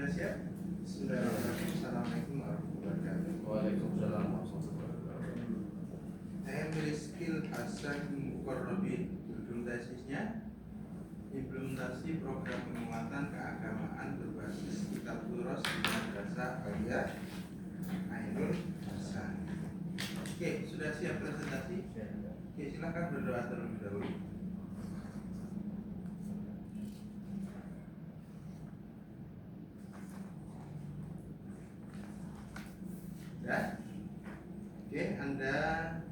Sudah siap? Bismillahirrahmanirrahim. Assalamualaikum warahmatullahi wabarakatuh. Waalaikumsalam warahmatullahi wabarakatuh. Saya Rizkil Hasan Mukarrabin. Judul tesisnya implementasi program penguatan keagamaan berbasis kitab Turos di Madrasah Aliyah Ainul Hasan. Oke, sudah siap presentasi? Oke, silakan berdoa terlebih dahulu. Ya. Oke, Anda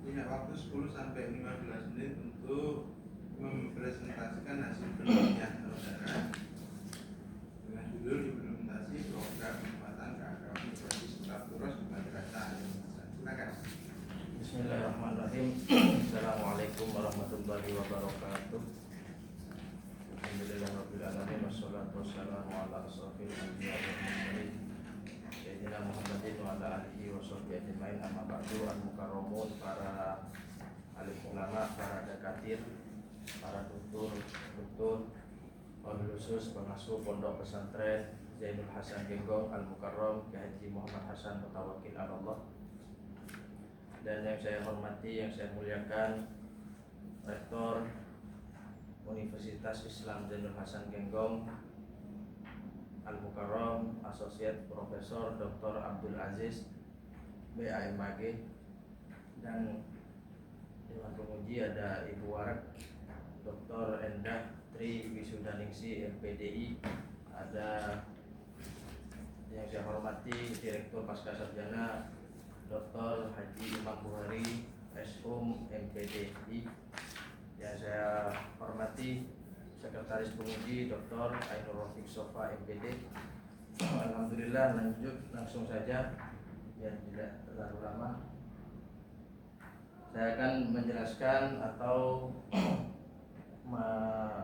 punya waktu 10 sampai 15 menit untuk mempresentasikan hasil penelitian saudara dengan judul implementasi program penguatan keagamaan berbasis kitab Turos di Madrasah Aliyah Ainul Hasan. Silakan. Bismillahirrahmanirrahim. Assalamualaikum warahmatullahi wabarakatuh. Alhamdulillahirabbil alamin wassalatu wassalamu ala asrofil anbiya'i wal mursalin sayyidina Muhammadin wa ala alihi wa sahbihi ajmain. Amma ba'du. Al-mukarramun, para alim ulama, para dakatir, para tutur, wabil khusus pengasuh pondok pesantren Zainul Hasan Genggong Al-Mukarram Kiai Haji Muhammad Hasan Mutawakil Allah, dan yang saya hormati, yang saya muliakan Rektor Universitas Islam Zainul Hasan Genggong Al-Mukarram, Asosiat Profesor Dr. Abdul Aziz BAMAG, dan Dewan Penguji ada Ibu Warak Dr. Endah Tri Wisudaningsi MPDI, ada yang saya hormati Direktur Pascasarjana Dr. Haji Imam Buhari SUM MPDI, yang saya hormati Sekretaris Penguji Dr. Ainur Rafiq Sofa MPD. Alhamdulillah, lanjut langsung saja yang tidak terlalu lama. Saya akan menjelaskan atau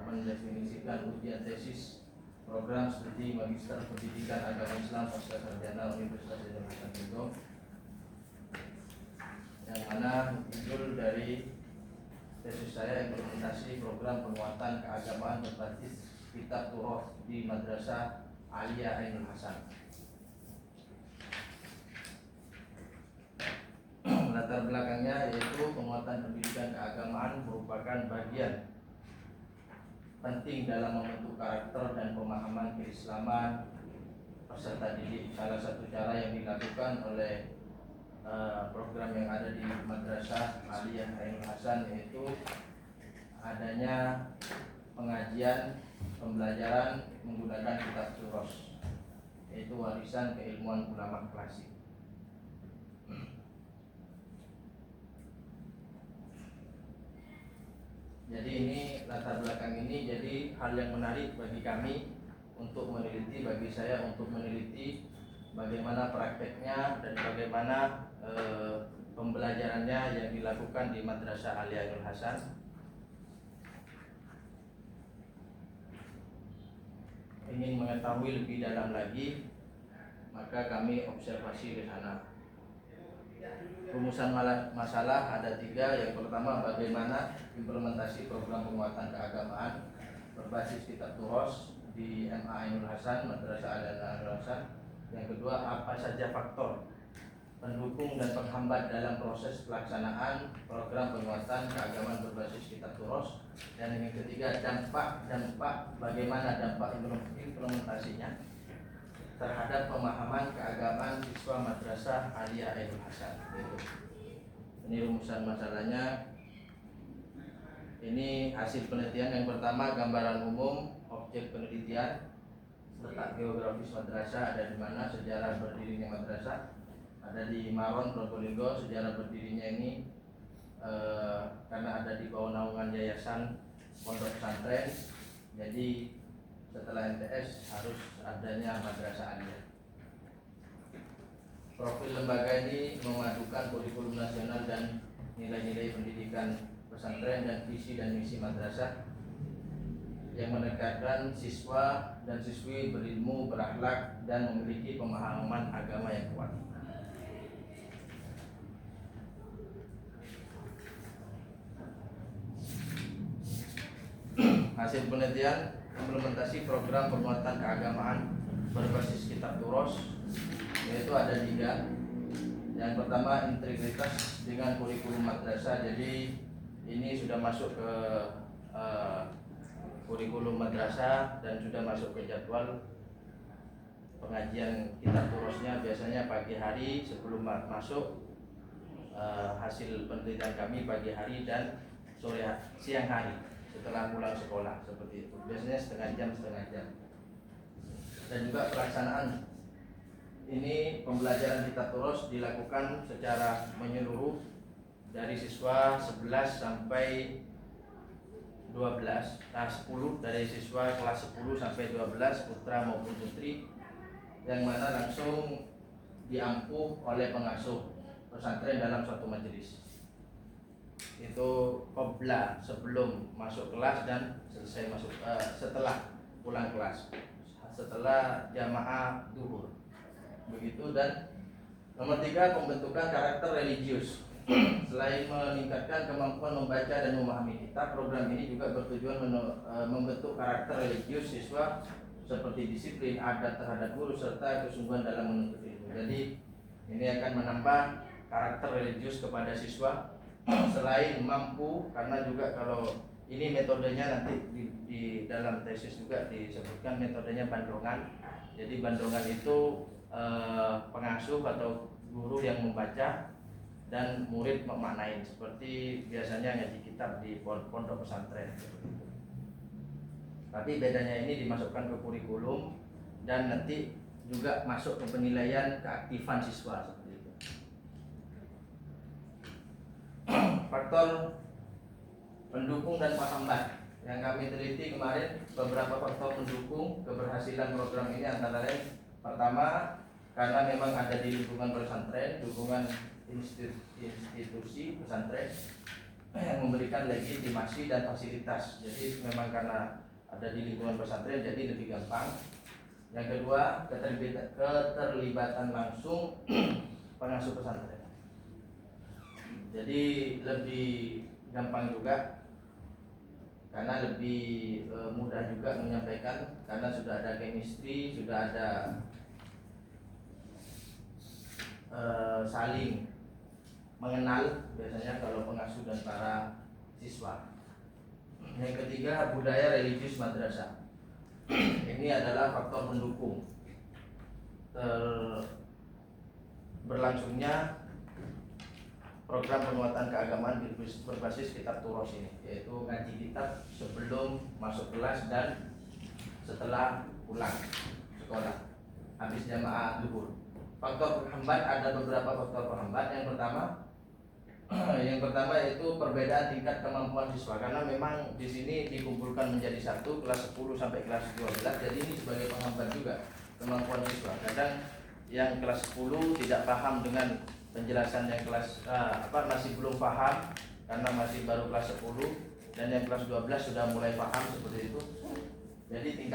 mendefinisikan ujian tesis program studi Magister Pendidikan Agama Islam Pascasarjana Universitas Zainul Hasan Genggong, yang mana judul dari tesis saya implementasi program penguatan keagamaan berbasis kitab Turos di Madrasah Aliyah Ainul Hasan. Latar belakangnya yaitu penguatan pendidikan keagamaan merupakan bagian penting dalam membentuk karakter dan pemahaman keislaman peserta didik. Salah satu cara yang dilakukan oleh program yang ada di Madrasah Aliyah Ainul Hasan yaitu adanya pengajian pembelajaran menggunakan kitab Turos, yaitu warisan keilmuan ulama klasik. Jadi ini latar belakang ini jadi hal yang menarik bagi kami untuk meneliti, bagi saya untuk meneliti bagaimana prakteknya dan bagaimana pembelajarannya yang dilakukan di Madrasah Aliyah Ainul Hasan. Ingin mengetahui lebih dalam lagi, maka kami observasi ke sana. Rumusan masalah ada 3. Yang pertama, bagaimana implementasi program penguatan keagamaan berbasis kitab Turos di MA Ainul Hasan, Madrasah Aliyah Ainul Hasan. Yang kedua, apa saja faktor pendukung dan penghambat dalam proses pelaksanaan program penguatan keagamaan berbasis kitab Turos. Dan yang ketiga, dampak bagaimana dampak implementasinya terhadap pemahaman keagamaan siswa Madrasah Aliyah Ainul Hasan. Ini rumusan masalahnya. Ini hasil penelitian. Yang pertama, gambaran umum objek penelitian, letak geografis madrasah ada di mana, sejarah berdirinya madrasah ada di Maron, Probolinggo. Sejarah berdirinya ini karena ada di bawah naungan yayasan pondok pesantren, jadi setelah MTS harus adanya madrasah aliyah. Profil lembaga ini memadukan kurikulum nasional dan nilai-nilai pendidikan pesantren dan visi dan misi madrasah yang menekankan siswa dan siswi berilmu, berakhlak, dan memiliki pemahaman agama yang kuat. Hasil penelitian implementasi program penguatan keagamaan berbasis kitab turos, yaitu ada 3. Yang pertama integritas dengan kurikulum madrasah. Jadi ini sudah masuk ke kurikulum madrasah dan sudah masuk ke jadwal pengajian kitab turosnya. Biasanya pagi hari sebelum masuk, hasil penelitian kami pagi hari dan siang hari setelah pulang sekolah, seperti itu. Biasanya setengah jam. Dan juga pelaksanaan ini pembelajaran kitab turos dilakukan secara menyeluruh dari siswa 11 sampai 12, 10 dari siswa kelas 10 sampai 12 putra maupun putri, yang mana langsung diampuh oleh pengasuh pesantren dalam suatu majelis. Itu qabla, sebelum masuk kelas dan selesai masuk, setelah pulang kelas, setelah jamaah duhur. Begitu. Dan nomor 3, pembentukan karakter religius. Selain meningkatkan kemampuan membaca dan memahami kitab, program ini juga bertujuan membentuk karakter religius siswa seperti disiplin, adat terhadap guru, serta kesungguhan dalam menuntut ilmu. Jadi ini akan menambah karakter religius kepada siswa. Selain mampu, karena juga kalau ini metodenya nanti di dalam tesis juga disebutkan metodenya bandrongan. Jadi bandrongan itu pengasuh atau guru yang membaca dan murid memaknain, seperti biasanya ngaji kitab di pondok pesantren. Tapi bedanya ini dimasukkan ke kurikulum dan nanti juga masuk ke penilaian keaktifan siswa, seperti itu. Faktor pendukung dan penghambat yang kami teliti kemarin, beberapa faktor pendukung keberhasilan program ini antara lain: pertama, karena memang ada di lingkungan pesantren, dukungan institusi pesantren yang memberikan legitimasi dan fasilitas. Jadi memang karena ada di lingkungan pesantren, jadi lebih gampang. Yang kedua, keterlibatan langsung pengasuh pesantren. Jadi lebih gampang juga, karena lebih mudah juga menyampaikan, karena sudah ada chemistry, sudah ada saling mengenal biasanya kalau pengasuh dan para siswa. Yang ketiga, budaya religius madrasah. Ini adalah faktor pendukung berlangsungnya program penguatan keagamaan berbasis kitab turos ini, yaitu ngaji kitab sebelum masuk kelas dan setelah pulang sekolah habis jamaah duhur. Faktor penghambat, ada beberapa faktor penghambat. Yang pertama yaitu perbedaan tingkat kemampuan siswa, karena memang di sini dikumpulkan menjadi satu, kelas 10 sampai kelas 12. Jadi ini sebagai penghambat juga kemampuan siswa. Kadang yang kelas 10 tidak paham dengan penjelasan yang kelas masih belum paham karena masih baru kelas 10, dan yang kelas 12 sudah mulai paham, seperti itu. Jadi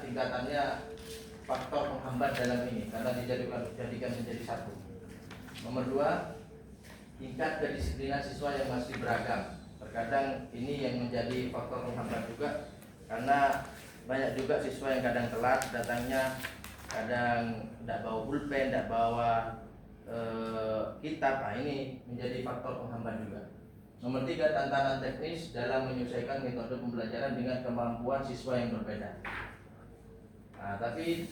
tingkatannya faktor penghambat dalam ini karena dijadikan menjadi satu. Nomor 2, tingkat kedisiplinan siswa yang masih beragam. Terkadang ini yang menjadi faktor penghambat juga, karena banyak juga siswa yang kadang telat datangnya, kadang tidak bawa pulpen, tidak bawa kitab. Nah, ini menjadi faktor penghambat juga. Nomor 3, tantangan teknis dalam menyesuaikan metode pembelajaran dengan kemampuan siswa yang berbeda. Nah, tapi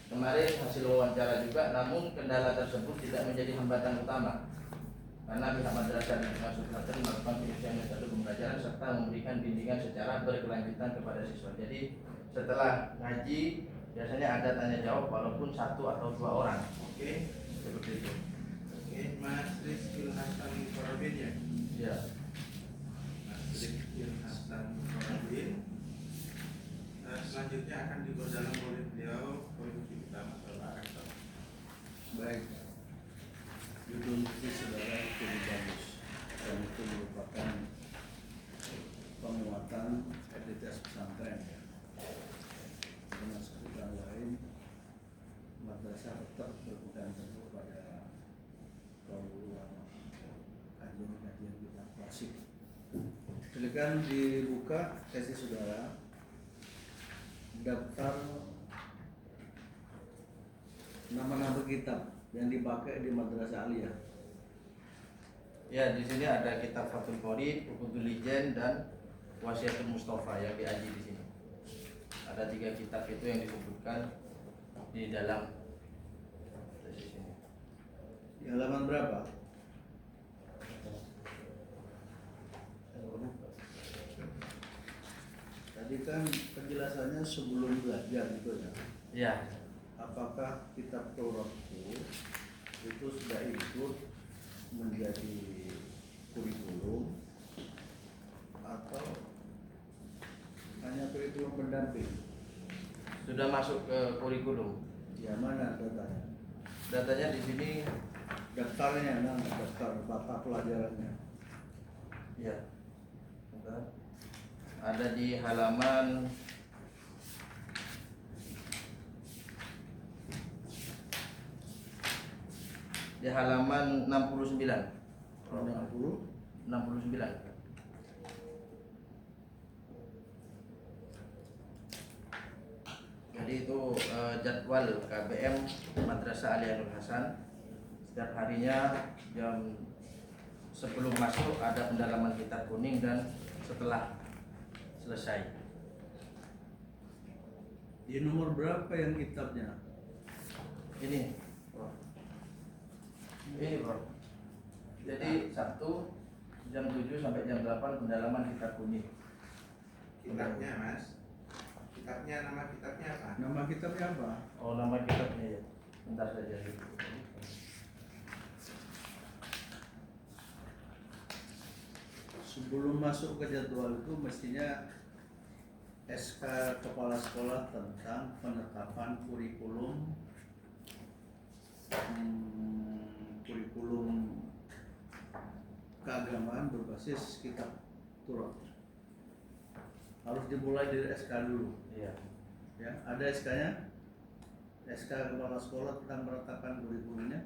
kemarin hasil wawancara juga, namun kendala tersebut tidak menjadi hambatan utama, karena pihak madrasah dan pengasuh pesantren melakukan penyesuaian metode pembelajaran serta memberikan bimbingan secara berkelanjutan kepada siswa. Jadi setelah ngaji biasanya ada tanya jawab walaupun 1 atau 2 orang. Oke, seperti itu. Oke, Mas Rizky Hasan Korobin ya? Ya. Mas Rizky Hasan Korobin. Selanjutnya akan diperdalam oleh beliau produksi kita masalah rektor. Baik, judul ini saudara itu bagus, dan itu merupakan penguatan entitas pesantren ya. Dengan sebutan lain, madrasah tetap berpegang teguh pada keuluan kajian-kajian kita klasik. Silakan dibuka sesi saudara, daftar Nama-nama kitab yang dipakai di madrasah aliyah. Ya, di sini ada kitab Fathul Qorib, Ukhutul Lijen, dan Wasiatul Mustafa yang diaji di sini. Ada 3 kitab itu yang disebutkan di dalam di sini. Di halaman berapa? Tadi kan penjelasannya sebelum belajar gitu ya. Ya, Apakah kitab Taurat itu sudah ikut menjadi kurikulum atau hanya kurikulum pendamping? sudah masuk ke kurikulum. Ya, mana datanya? Datanya di sini. Daftarnya, daftar mata pelajarannya. Ya, bentar. Ada di halaman di halaman 69. 69. Jadi itu jadwal KBM Madrasah Aliyah Nur Hasan. Setiap harinya sebelum masuk ada pendalaman kitab kuning dan setelah selesai. Di nomor berapa yang kitabnya? Ini, bro. Ini, bro. Jadi Sabtu jam 7 sampai jam 8 pendalaman kitab kuning. Kitabnya Mas, nama kitabnya apa? Nama kitabnya apa? Oh, nama kitabnya ya. Bentar saja. Sebelum masuk ke jadwal itu mestinya SK Kepala Sekolah tentang penetapan kurikulum keagamaan berbasis kitab Taurat. Harus dimulai dari SK dulu. Iya. Ya, ada SK-nya? SK Kepala Sekolah tentang penetapan kurikulumnya?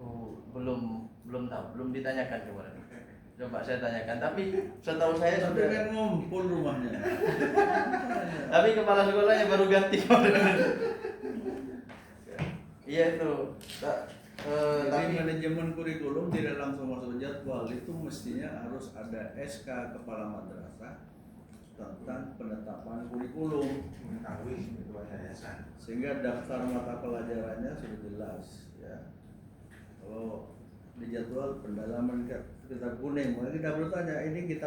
Oh, belum tahu, belum ditanyakan kemarin. Coba saya tanyakan, tapi setahu saya Tapi sudah. kan ngumpul rumahnya. Tapi kepala sekolahnya baru ganti. Iya itu. Jadi Tapi manajemen kurikulum tidak langsung masuk jadwal, itu mestinya harus ada SK Kepala Madrasah tentang penetapan kurikulum, Mengetahui ketua yayasan. sehingga daftar mata pelajarannya sudah jelas ya. Kalau di jadwal pendalaman kitab kuning, maka kita bertanya ini kitab